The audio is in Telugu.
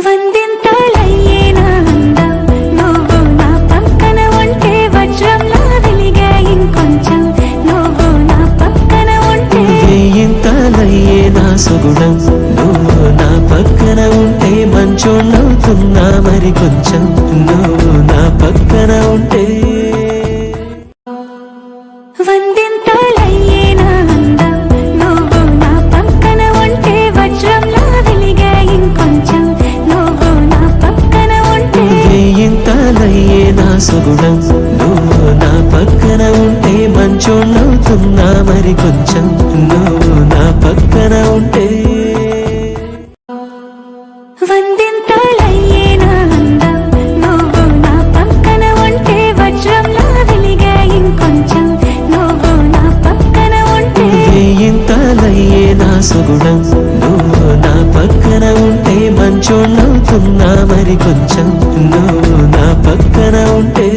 వందింతలయ్యేనా అందం నువ్వు నా పక్కన ఉంటే వజ్రంలా వెలిగే ఇంకొంచెం నువ్వు నా పక్కన ఉంటే వేయింతలయ్యేనా సుగుణం నువ్వు నా పక్కన ఉంటే మంచోళ్ళవుతున్నా మరి కొంచెం నువ్వు నా పక్కన ఉంటే వందింతలయ్యేనా అందం నువ్వు నా పక్కన ఉంటే వజ్రంలా వెలిగే ఇంకొంచెం నువ్వు నా పక్కన ఉంటే వేయింతలయ్యేనా సుగుణం నువ్వు నా పక్కన ఉంటే మంచోళ్ళవుతున్నా మరి కొంచెం నువ్వు నా పక్కన ఉంటే వందింతలయ్యేనా అందం నువ్వు నా పక్కన ఉంటే వజ్రంలా వెలిగే ఇంకొంచెం నువ్వు నా పక్కన ఉంటే వేయింతలయ్యేనా సుగుణం నువ్వు నా పక్కన ఉంటే మంచోళ్ళవుతున్నా మరి కొంచెం నువ్వు నా పక్కన ఉంటే